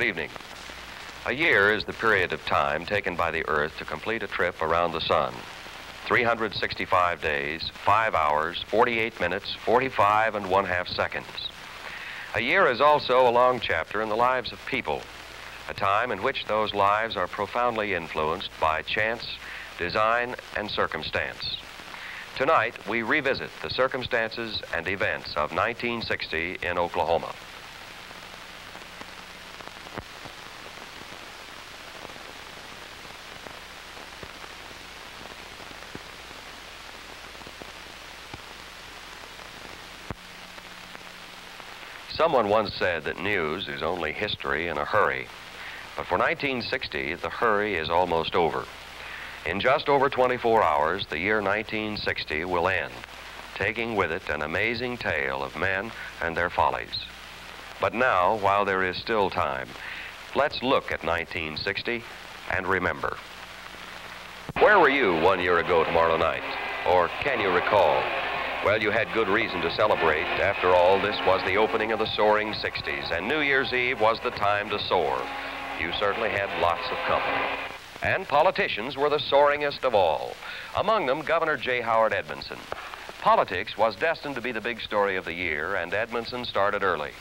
evening. A year is the period of time taken by the Earth to complete a trip around the sun. 365 days, 5 hours, 48 minutes, 45 and 1/2 seconds. A year is also a long chapter in the lives of people, a time in which those lives are profoundly influenced by chance, design, and circumstance. Tonight, we revisit the circumstances and events of 1960 in Oklahoma. Someone once said that news is only history in a hurry. But for 1960, the hurry is almost over. In just over 24 hours, the year 1960 will end, taking with it an amazing tale of men and their follies. But now, while there is still time, let's look at 1960 and remember. Where were you 1 year ago tomorrow night? Or can you recall? Well, you had good reason to celebrate. After all, this was the opening of the soaring 60s, and New Year's Eve was the time to soar. You certainly had lots of company. And politicians were the soaringest of all. Among them, Governor J. Howard Edmondson. Politics was destined to be the big story of the year, and Edmondson started early.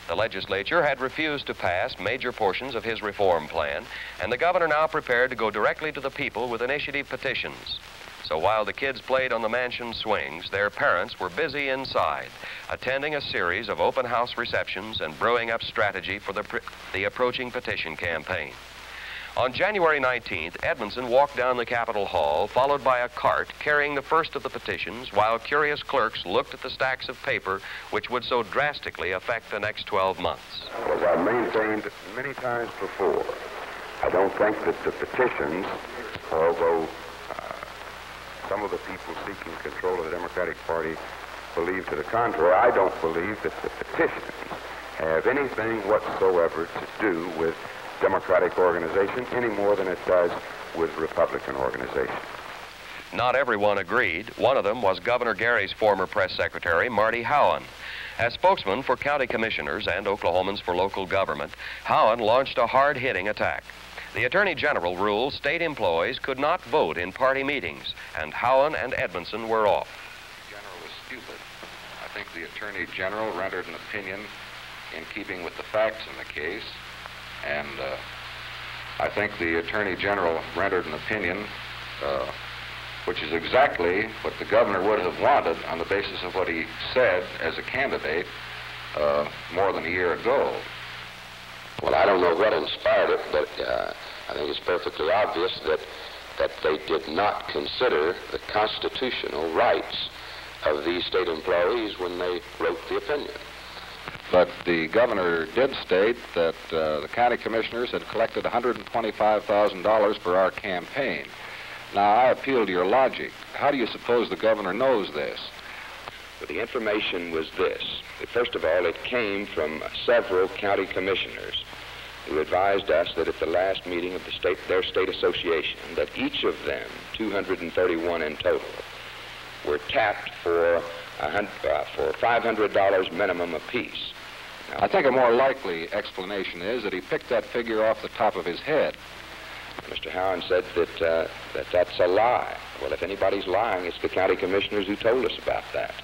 The legislature had refused to pass major portions of his reform plan, and the governor now prepared to go directly to the people with initiative petitions. So while the kids played on the mansion swings, their parents were busy inside, attending a series of open house receptions and brewing up strategy for the approaching petition campaign. On January 19th, Edmondson walked down the Capitol Hall, followed by a cart carrying the first of the petitions, while curious clerks looked at the stacks of paper which would so drastically affect the next 12 months. As I've maintained many times before, I don't think that the petitions, although some of the people seeking control of the Democratic Party believe to the contrary, I don't believe that the petitions have anything whatsoever to do with Democratic organization any more than it does with Republican organization. Not everyone agreed. One of them was Governor Gary's former press secretary, Marty Howen. As spokesman for county commissioners and Oklahomans for local government, Howen launched a hard-hitting attack. The Attorney General ruled state employees could not vote in party meetings, and Howen and Edmondson were off. The General was stupid. I think the Attorney General rendered an opinion in keeping with the facts in the case, and I think the Attorney General rendered an opinion which is exactly what the governor would have wanted on the basis of what he said as a candidate more than a year ago. Well, I don't know what inspired it, but I think it's perfectly obvious that they did not consider the constitutional rights of these state employees when they wrote the opinion. But the governor did state that the county commissioners had collected $125,000 for our campaign. Now, I appeal to your logic. How do you suppose the governor knows this? Well, the information was this. First of all, it came from several county commissioners who advised us that at the last meeting of their state association, that each of them, 231 in total, were tapped for $500 minimum apiece. Now, I think a more likely explanation is that he picked that figure off the top of his head. Mr. Howen said that that's a lie. Well, if anybody's lying, it's the county commissioners who told us about that.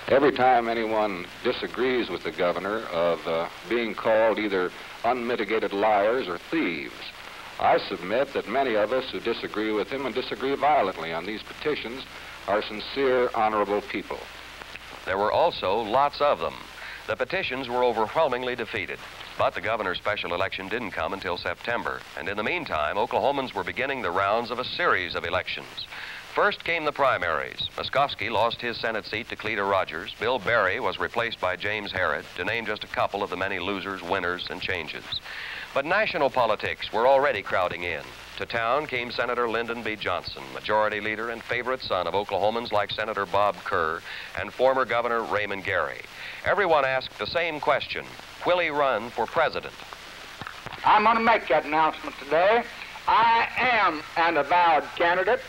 Every time anyone disagrees with the governor of being called either unmitigated liars or thieves, I submit that many of us who disagree with him and disagree violently on these petitions are sincere, honorable people. There were also lots of them. The petitions were overwhelmingly defeated, but the governor's special election didn't come until September, and in the meantime, Oklahomans were beginning the rounds of a series of elections. First came the primaries. Muskowski lost his Senate seat to Cleta Rogers. Bill Berry was replaced by James Herod, to name just a couple of the many losers, winners, and changes. But national politics were already crowding in. To town came Senator Lyndon B. Johnson, majority leader and favorite son of Oklahomans like Senator Bob Kerr and former Governor Raymond Gary. Everyone asked the same question: will he run for president? I'm going to make that announcement today. I am an avowed candidate.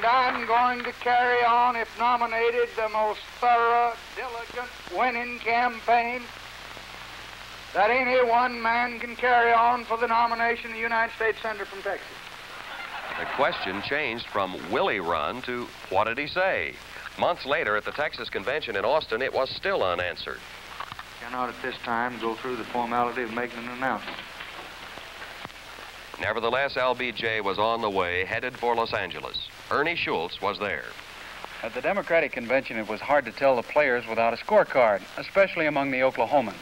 And I'm going to carry on, if nominated, the most thorough, diligent, winning campaign that any one man can carry on for the nomination of the United States Senator from Texas. The question changed from will he run to what did he say? Months later at the Texas convention in Austin, it was still unanswered. Cannot at this time go through the formality of making an announcement. Nevertheless, LBJ was on the way, headed for Los Angeles. Ernie Schultz was there. At the Democratic convention, it was hard to tell the players without a scorecard, especially among the Oklahomans.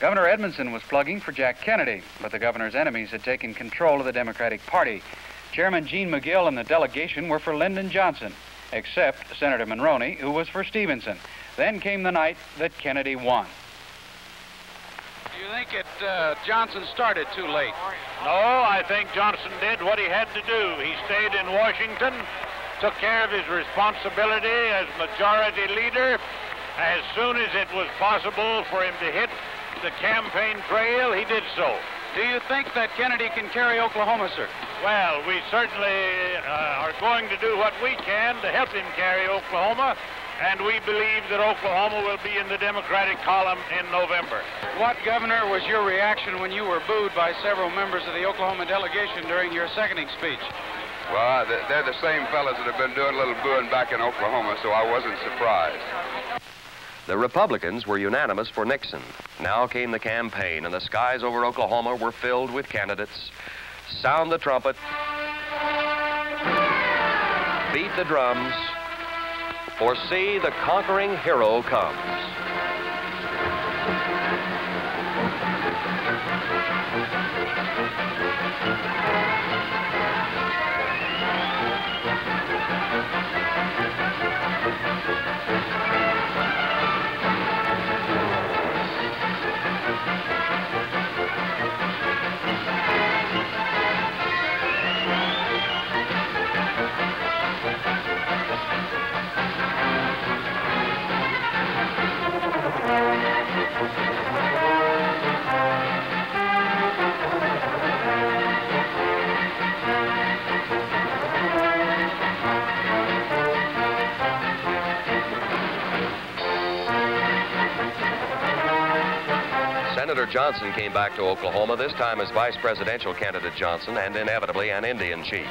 Governor Edmondson was plugging for Jack Kennedy, but the governor's enemies had taken control of the Democratic Party. Chairman Gene McGill and the delegation were for Lyndon Johnson, except Senator Monroney, who was for Stevenson. Then came the night that Kennedy won. Do you think Johnson started too late? No, I think Johnson did what he had to do. He stayed in Washington, took care of his responsibility as majority leader. As soon as it was possible for him to hit the campaign trail, he did so. Do you think that Kennedy can carry Oklahoma, sir? Well, we certainly are going to do what we can to help him carry Oklahoma, and we believe that Oklahoma will be in the Democratic column in November. What, Governor, was your reaction when you were booed by several members of the Oklahoma delegation during your seconding speech? Well, they're the same fellas that have been doing a little booing back in Oklahoma, so I wasn't surprised. The Republicans were unanimous for Nixon. Now came the campaign, and the skies over Oklahoma were filled with candidates. Sound the trumpet. Beat the drums. For see, the conquering hero comes. Senator Johnson came back to Oklahoma, this time as vice presidential candidate Johnson, and inevitably an Indian chief.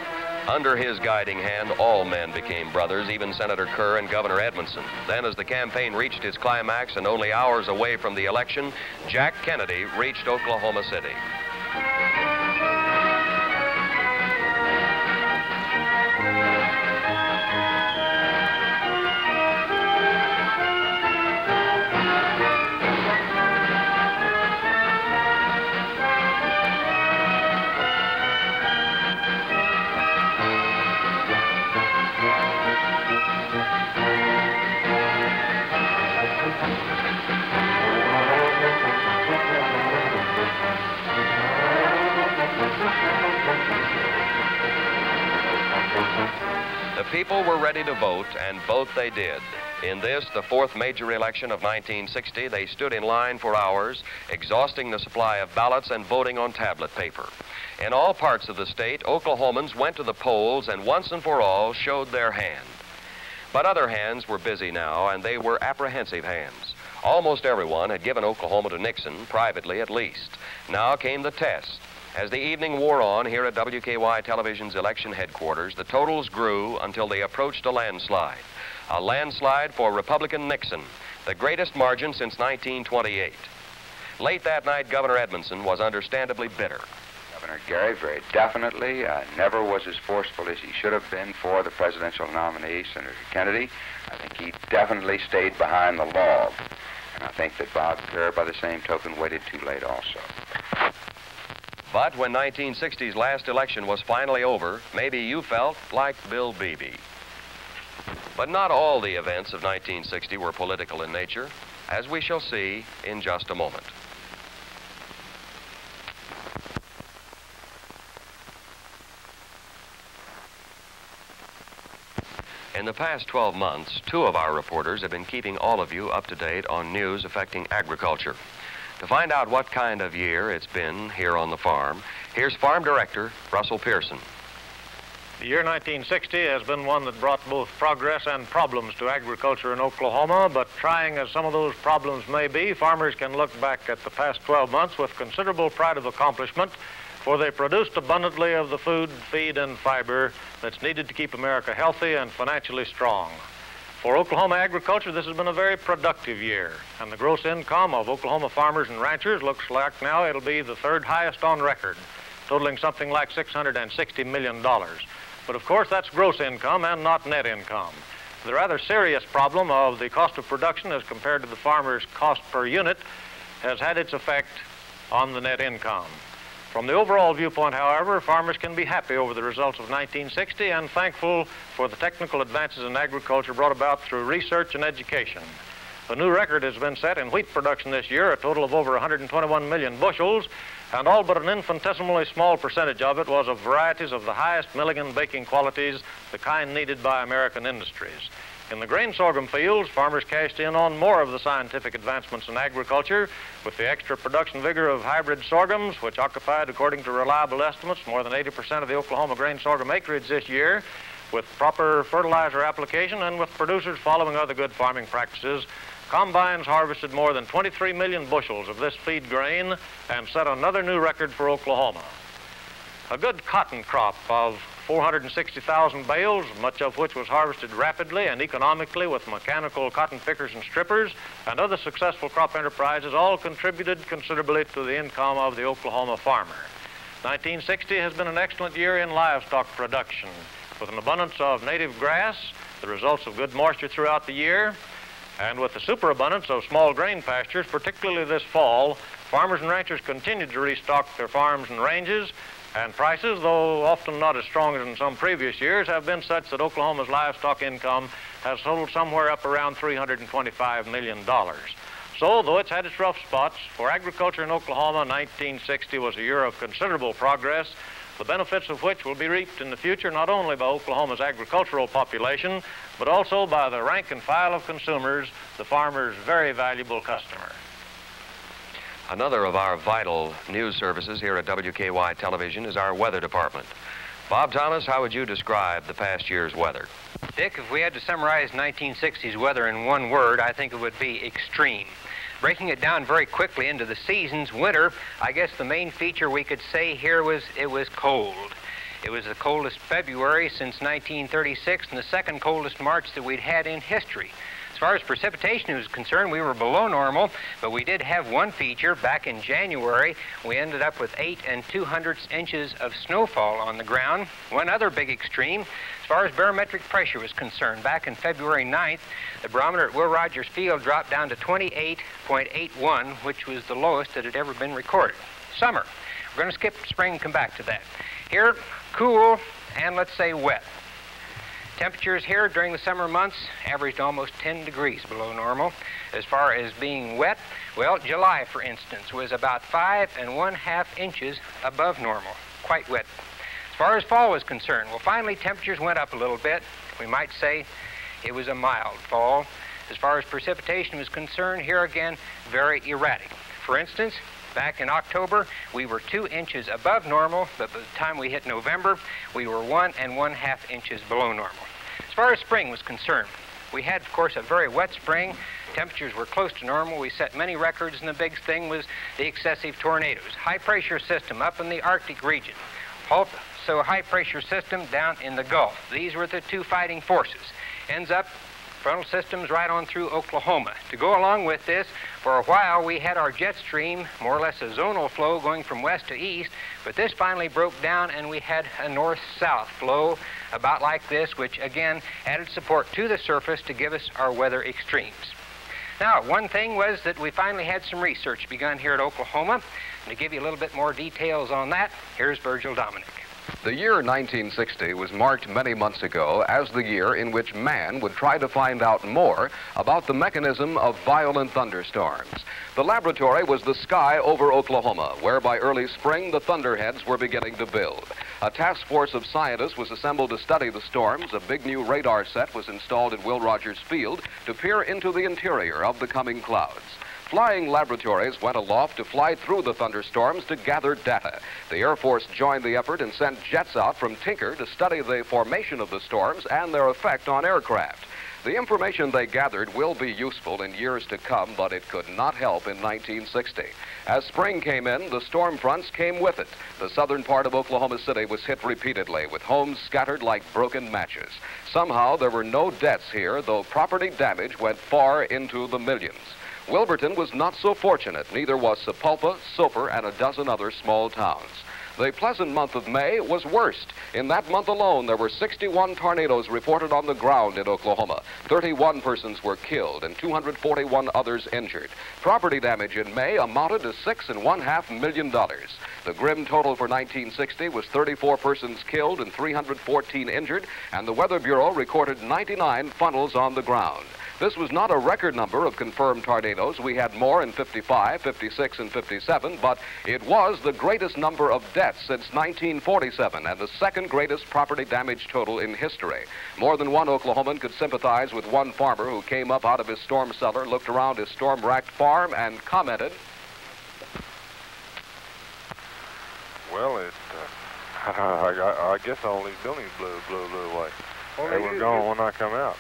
Under his guiding hand, all men became brothers, even Senator Kerr and Governor Edmondson. Then, as the campaign reached its climax and only hours away from the election, Jack Kennedy reached Oklahoma City. The people were ready to vote, and vote they did. In this, the fourth major election of 1960, they stood in line for hours, exhausting the supply of ballots and voting on tablet paper. In all parts of the state, Oklahomans went to the polls and once and for all showed their hand. But other hands were busy now, and they were apprehensive hands. Almost everyone had given Oklahoma to Nixon, privately at least. Now came the test. As the evening wore on here at WKY Television's election headquarters, the totals grew until they approached a landslide. A landslide for Republican Nixon, the greatest margin since 1928. Late that night, Governor Edmondson was understandably bitter. Governor Gary very definitely never was as forceful as he should have been for the presidential nominee, Senator Kennedy. I think he definitely stayed behind the log. And I think that Bob Kerr, by the same token, waited too late also. But when 1960's last election was finally over, maybe you felt like Bill Beebe. But not all the events of 1960 were political in nature, as we shall see in just a moment. In the past 12 months, 2 of our reporters have been keeping all of you up to date on news affecting agriculture. To find out what kind of year it's been here on the farm, here's Farm Director Russell Pearson. The year 1960 has been one that brought both progress and problems to agriculture in Oklahoma, but trying as some of those problems may be, farmers can look back at the past 12 months with considerable pride of accomplishment, for they produced abundantly of the food, feed, and fiber that's needed to keep America healthy and financially strong. For Oklahoma agriculture, this has been a very productive year, and the gross income of Oklahoma farmers and ranchers looks like now it'll be the third highest on record, totaling something like $660 million. But of course, that's gross income and not net income. The rather serious problem of the cost of production as compared to the farmer's cost per unit has had its effect on the net income. From the overall viewpoint, however, farmers can be happy over the results of 1960 and thankful for the technical advances in agriculture brought about through research and education. The new record has been set in wheat production this year, a total of over 121 million bushels, and all but an infinitesimally small percentage of it was of varieties of the highest milling and baking qualities, the kind needed by American industries. In the grain sorghum fields, farmers cashed in on more of the scientific advancements in agriculture with the extra production vigor of hybrid sorghums, which occupied, according to reliable estimates, more than 80% of the Oklahoma grain sorghum acreage this year, with proper fertilizer application and with producers following other good farming practices. Combines harvested more than 23 million bushels of this feed grain and set another new record for Oklahoma. A good cotton crop of 460,000 bales, much of which was harvested rapidly and economically with mechanical cotton pickers and strippers, and other successful crop enterprises all contributed considerably to the income of the Oklahoma farmer. 1960 has been an excellent year in livestock production, with an abundance of native grass, the results of good moisture throughout the year, and with the superabundance of small grain pastures, particularly this fall, farmers and ranchers continued to restock their farms and ranges, and prices, though often not as strong as in some previous years, have been such that Oklahoma's livestock income has totaled somewhere up around $325 million. So, though it's had its rough spots, for agriculture in Oklahoma, 1960 was a year of considerable progress, the benefits of which will be reaped in the future not only by Oklahoma's agricultural population, but also by the rank and file of consumers, the farmer's very valuable customer. Another of our vital news services here at WKY Television is our weather department. Bob Thomas, how would you describe the past year's weather? Dick, if we had to summarize 1960's weather in one word, I think it would be extreme. Breaking it down very quickly into the seasons, winter, I guess the main feature we could say here was it was cold. It was the coldest February since 1936 and the second coldest March that we'd had in history. As far as precipitation was concerned, we were below normal, but we did have one feature. Back in January, we ended up with 8 2/100 inches of snowfall on the ground. One other big extreme, as far as barometric pressure was concerned, back in February 9th, the barometer at Will Rogers Field dropped down to 28.81, which was the lowest that had ever been recorded. Summer. We're going to skip spring and come back to that. Here, cool and let's say wet. Temperatures here during the summer months averaged almost 10 degrees below normal. As far as being wet, well, July, for instance, was about 5 1/2 inches above normal. Quite wet. As far as fall was concerned, well, finally temperatures went up a little bit. We might say it was a mild fall. As far as precipitation was concerned, here again, very erratic. For instance, back in October, we were 2 inches above normal, but by the time we hit November, we were 1 1/2 inches below normal. As far as spring was concerned, we had, of course, a very wet spring. Temperatures were close to normal. We set many records, and the big thing was the excessive tornadoes. High-pressure system up in the Arctic region. Also, a high-pressure system down in the Gulf. These were the two fighting forces. Ends up frontal systems right on through Oklahoma. To go along with this, for a while we had our jet stream, more or less a zonal flow going from west to east, but this finally broke down and we had a north-south flow about like this, which again added support to the surface to give us our weather extremes. Now, one thing was that we finally had some research begun here at Oklahoma, and to give you a little bit more details on that, here's Virgil Dominic. The year 1960 was marked many months ago as the year in which man would try to find out more about the mechanism of violent thunderstorms. The laboratory was the sky over Oklahoma, where by early spring the thunderheads were beginning to build. A task force of scientists was assembled to study the storms. A big new radar set was installed at Will Rogers Field to peer into the interior of the coming clouds. flying laboratories went aloft to fly through the thunderstorms to gather data. The Air Force joined the effort and sent jets out from Tinker to study the formation of the storms and their effect on aircraft. The information they gathered will be useful in years to come, but it could not help in 1960. As spring came in, the storm fronts came with it. The southern part of Oklahoma City was hit repeatedly, with homes scattered like broken matches. Somehow, there were no deaths here, though property damage went far into the millions. Wilburton was not so fortunate. Neither was Sapulpa, Soper, and a dozen other small towns. The pleasant month of May was worst. In that month alone, there were 61 tornadoes reported on the ground in Oklahoma. 31 persons were killed and 241 others injured. Property damage in May amounted to $6.5 million. The grim total for 1960 was 34 persons killed and 314 injured, and the Weather Bureau recorded 99 funnels on the ground. This was not a record number of confirmed tornadoes. We had more in 55, 56, and 57, but it was the greatest number of deaths since 1947 and the second greatest property damage total in history. More than one Oklahoman could sympathize with one farmer who came up out of his storm cellar, looked around his storm-racked farm, and commented, "Well, I guess all these buildings blew away. They were gone when I come out."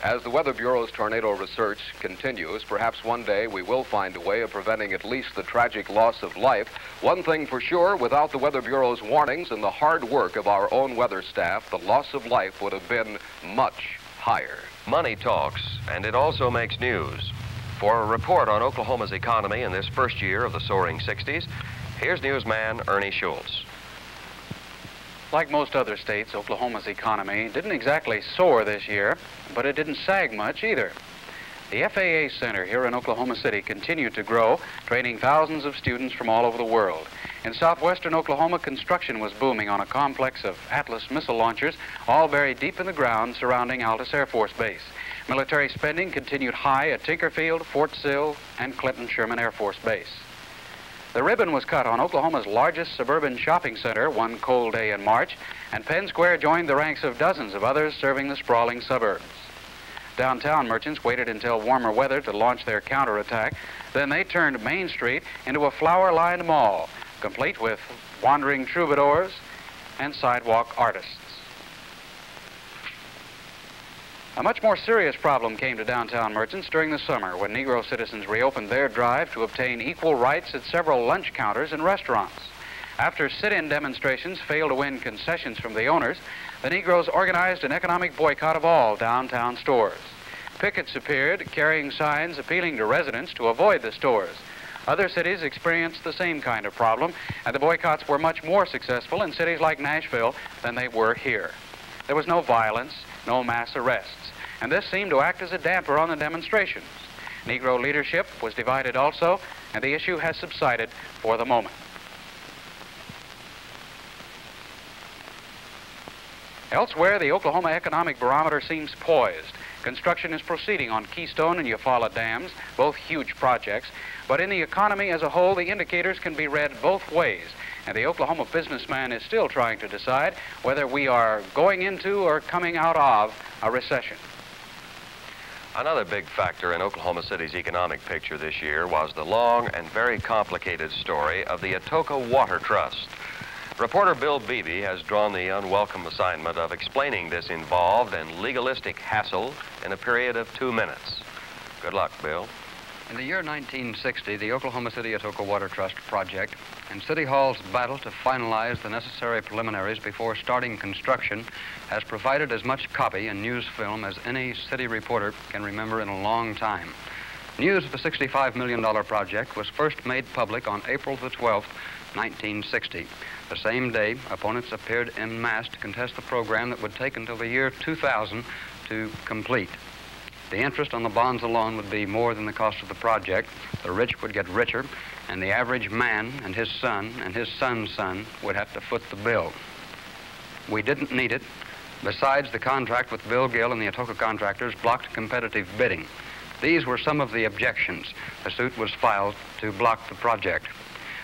As the Weather Bureau's tornado research continues, perhaps one day we will find a way of preventing at least the tragic loss of life. One thing for sure, without the Weather Bureau's warnings and the hard work of our own weather staff, the loss of life would have been much higher. Money talks, and it also makes news. For a report on Oklahoma's economy in this first year of the soaring 60s, here's newsman Ernie Schultz. Like most other states, Oklahoma's economy didn't exactly soar this year, but it didn't sag much either. The FAA Center here in Oklahoma City continued to grow, training thousands of students from all over the world. In southwestern Oklahoma, construction was booming on a complex of Atlas missile launchers, all buried deep in the ground surrounding Altus Air Force Base. Military spending continued high at Tinkerfield, Fort Sill, and Clinton Sherman Air Force Base. The ribbon was cut on Oklahoma's largest suburban shopping center one cold day in March, and Penn Square joined the ranks of dozens of others serving the sprawling suburbs. Downtown merchants waited until warmer weather to launch their counterattack. Then they turned Main Street into a flower-lined mall, complete with wandering troubadours and sidewalk artists. A much more serious problem came to downtown merchants during the summer when Negro citizens reopened their drive to obtain equal rights at several lunch counters and restaurants. After sit-in demonstrations failed to win concessions from the owners, the Negroes organized an economic boycott of all downtown stores. Pickets appeared carrying signs appealing to residents to avoid the stores. Other cities experienced the same kind of problem, and the boycotts were much more successful in cities like Nashville than they were here. There was no violence, no mass arrests, and this seemed to act as a damper on the demonstrations. Negro leadership was divided also, and the issue has subsided for the moment. Elsewhere, the Oklahoma Economic Barometer seems poised. Construction is proceeding on Keystone and Eufaula dams, both huge projects, but in the economy as a whole, the indicators can be read both ways, and the Oklahoma businessman is still trying to decide whether we are going into or coming out of a recession. Another big factor in Oklahoma City's economic picture this year was the long and very complicated story of the Atoka Water Trust. Reporter Bill Beebe has drawn the unwelcome assignment of explaining this involved and legalistic hassle in a period of 2 minutes. Good luck, Bill. In the year 1960, the Oklahoma City Atoka Water Trust project and City Hall's battle to finalize the necessary preliminaries before starting construction has provided as much copy and news film as any city reporter can remember in a long time. News of the $65 million project was first made public on April the 12th, 1960. The same day, opponents appeared en masse to contest the program that would take until the year 2000 to complete. The interest on the bonds alone would be more than the cost of the project. The rich would get richer, and the average man and his son's son would have to foot the bill. We didn't need it. Besides, the contract with Bill Gill and the Atoka contractors blocked competitive bidding. These were some of the objections. The suit was filed to block the project.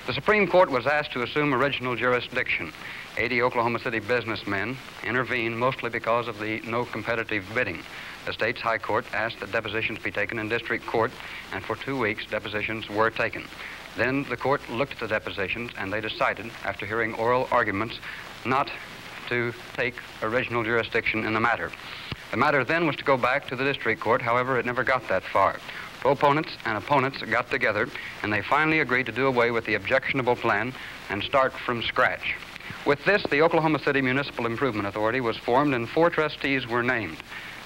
The Supreme Court was asked to assume original jurisdiction. 80 Oklahoma City businessmen intervened mostly because of the no competitive bidding. The state's high court asked that depositions be taken in district court, and for 2 weeks, depositions were taken. Then the court looked at the depositions, and they decided, after hearing oral arguments, not to take original jurisdiction in the matter. The matter then was to go back to the district court. However, it never got that far. Proponents and opponents got together, and they finally agreed to do away with the objectionable plan and start from scratch. With this, the Oklahoma City Municipal Improvement Authority was formed, and 4 trustees were named.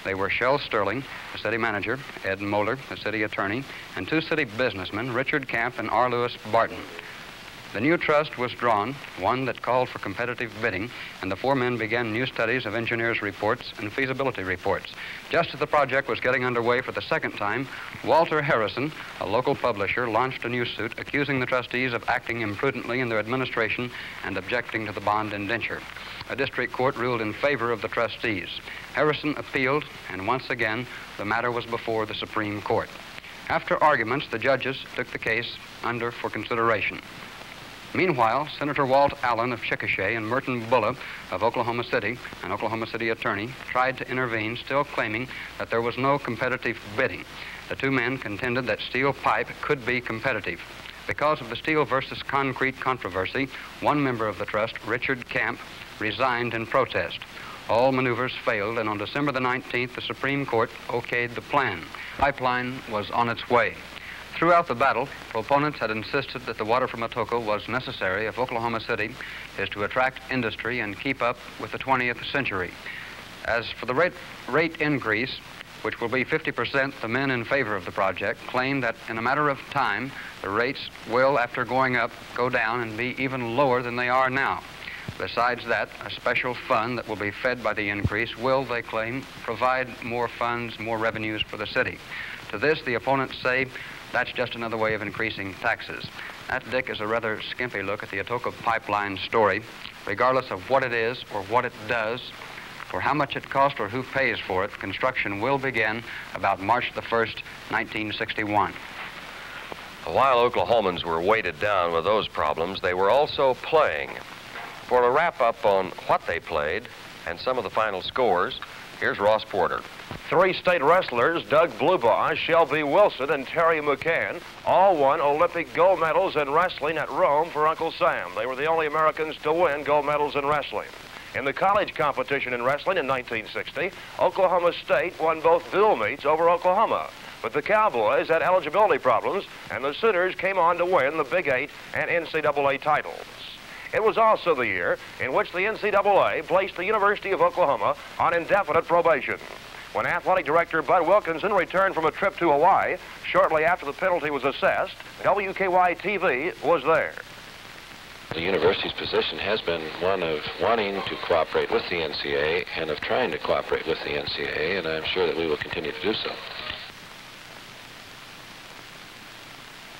They were Shell Sterling, the city manager, Ed Moeller, the city attorney, and 2 city businessmen, Richard Camp and R. Lewis Barton. The new trust was drawn, one that called for competitive bidding, and the 4 men began new studies of engineers' reports and feasibility reports. Just as the project was getting underway for the second time, Walter Harrison, a local publisher, launched a new suit accusing the trustees of acting imprudently in their administration and objecting to the bond indenture. A district court ruled in favor of the trustees. Harrison appealed, and once again, the matter was before the Supreme Court. After arguments, the judges took the case under for consideration. Meanwhile, Senator Walt Allen of Chickasha and Merton Bulla of Oklahoma City, an Oklahoma City attorney, tried to intervene, still claiming that there was no competitive bidding. The 2 men contended that steel pipe could be competitive. Because of the steel versus concrete controversy, 1 member of the trust, Richard Camp, resigned in protest. All maneuvers failed, and on December the 19th, the Supreme Court okayed the plan. Pipeline was on its way. Throughout the battle, proponents had insisted that the water from Atoka was necessary if Oklahoma City is to attract industry and keep up with the 20th century. As for the rate increase, which will be 50%, the men in favor of the project claim that in a matter of time, the rates will, after going up, go down and be even lower than they are now. Besides that, a special fund that will be fed by the increase will, they claim, provide more funds, more revenues for the city. To this, the opponents say that's just another way of increasing taxes. That, Dick, is a rather skimpy look at the Atoka pipeline story. Regardless of what it is or what it does, or how much it cost or who pays for it, construction will begin about March the 1st, 1961. While Oklahomans were weighted down with those problems, they were also playing. For a wrap-up on what they played and some of the final scores, here's Ross Porter. 3 state wrestlers, Doug Blubaugh, Shelby Wilson, and Terry McCann, all won Olympic gold medals in wrestling at Rome for Uncle Sam. They were the only Americans to win gold medals in wrestling. In the college competition in wrestling in 1960, Oklahoma State won both dual meets over Oklahoma. But the Cowboys had eligibility problems, and the Sooners came on to win the Big 8 and NCAA titles. It was also the year in which the NCAA placed the University of Oklahoma on indefinite probation. When athletic director Bud Wilkinson returned from a trip to Hawaii, shortly after the penalty was assessed, WKY TV was there. The university's position has been one of wanting to cooperate with the NCAA and of trying to cooperate with the NCAA, and I'm sure that we will continue to do so.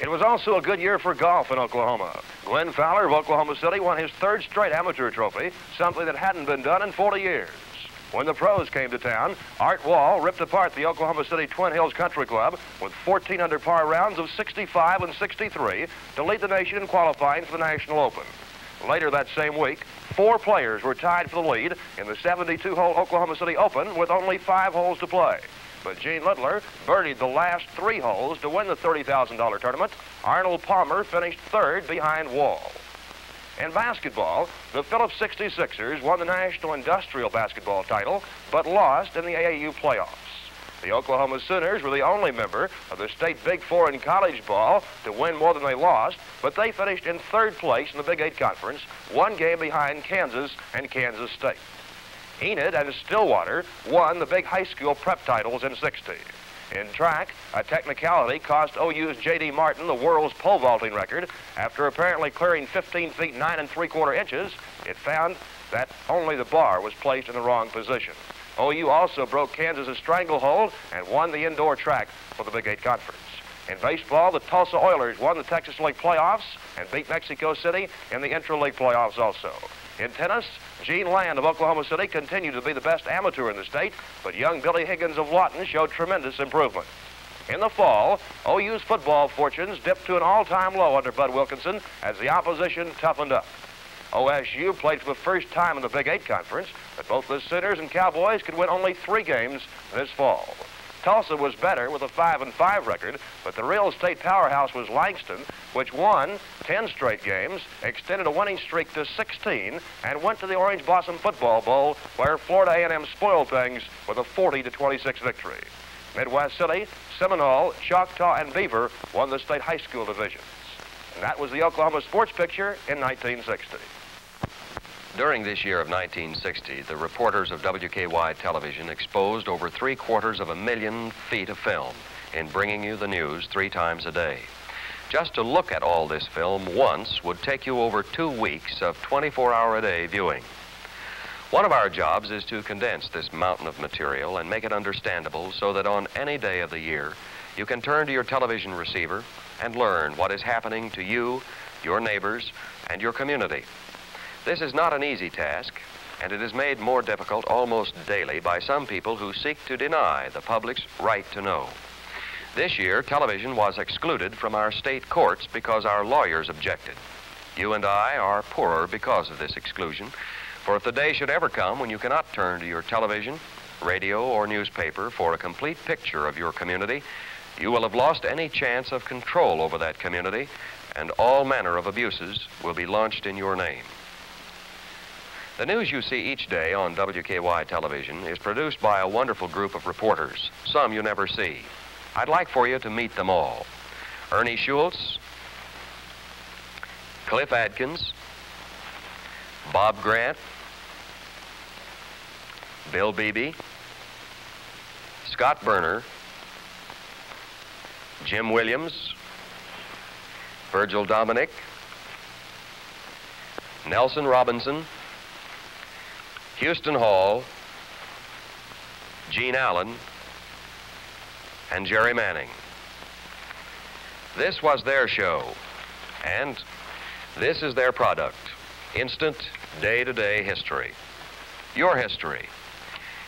It was also a good year for golf in Oklahoma. Glenn Fowler of Oklahoma City won his 3rd straight amateur trophy, something that hadn't been done in 40 years. When the pros came to town, Art Wall ripped apart the Oklahoma City Twin Hills Country Club with 14 under par rounds of 65 and 63 to lead the nation in qualifying for the National Open. Later that same week, 4 players were tied for the lead in the 72-hole Oklahoma City Open with only 5 holes to play. But Gene Littler birdied the last 3 holes to win the $30,000 tournament. Arnold Palmer finished 3rd behind Wall. In basketball, the Phillips 66ers won the National Industrial Basketball title, but lost in the AAU playoffs. The Oklahoma Sooners were the only member of the state Big Four in college ball to win more than they lost, but they finished in 3rd place in the Big 8 Conference, 1 game behind Kansas and Kansas State. Enid and Stillwater won the big high school prep titles in '60. In track, a technicality cost OU's J.D. Martin the world's pole vaulting record. After apparently clearing 15 feet 9 3/4 inches, it found that only the bar was placed in the wrong position. OU also broke Kansas's stranglehold and won the indoor track for the Big 8 Conference. In baseball, the Tulsa Oilers won the Texas League playoffs and beat Mexico City in the intra-league playoffs also. In tennis, Gene Land of Oklahoma City continued to be the best amateur in the state, but young Billy Higgins of Lawton showed tremendous improvement. In the fall, OU's football fortunes dipped to an all-time low under Bud Wilkinson as the opposition toughened up. OSU played for the first time in the Big 8 Conference, but both the Sooners and Cowboys could win only 3 games this fall. Tulsa was better with a 5-5 record, but the real state powerhouse was Langston, which won 10 straight games, extended a winning streak to 16, and went to the Orange Blossom Football Bowl, where Florida A&M spoiled things with a 40-26 victory. Midwest City, Seminole, Choctaw, and Beaver won the state high school divisions. And that was the Oklahoma sports picture in 1960. During this year of 1960, the reporters of WKY Television exposed over 750,000 feet of film in bringing you the news 3 times a day. Just to look at all this film once would take you over 2 weeks of 24-hour-a-day viewing. One of our jobs is to condense this mountain of material and make it understandable so that on any day of the year, you can turn to your television receiver and learn what is happening to you, your neighbors, and your community. This is not an easy task, and it is made more difficult almost daily by some people who seek to deny the public's right to know. This year, television was excluded from our state courts because our lawyers objected. You and I are poorer because of this exclusion, for if the day should ever come when you cannot turn to your television, radio, or newspaper for a complete picture of your community, you will have lost any chance of control over that community, and all manner of abuses will be launched in your name. The news you see each day on WKY Television is produced by a wonderful group of reporters, some you never see. I'd like for you to meet them all. Ernie Schultz, Cliff Adkins, Bob Grant, Bill Beebe, Scott Berner, Jim Williams, Virgil Dominic, Nelson Robinson, Houston Hall, Gene Allen, and Jerry Manning. This was their show, and this is their product, instant, day-to-day history. Your history.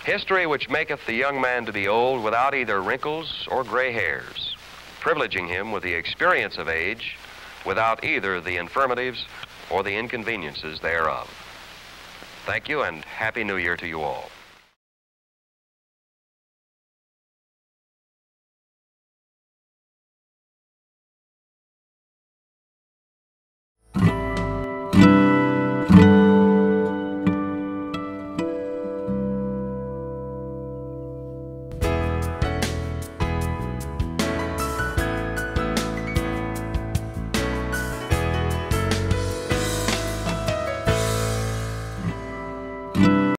History which maketh the young man to be old without either wrinkles or gray hairs, privileging him with the experience of age without either the infirmities or the inconveniences thereof. Thank you, and Happy New Year to you all.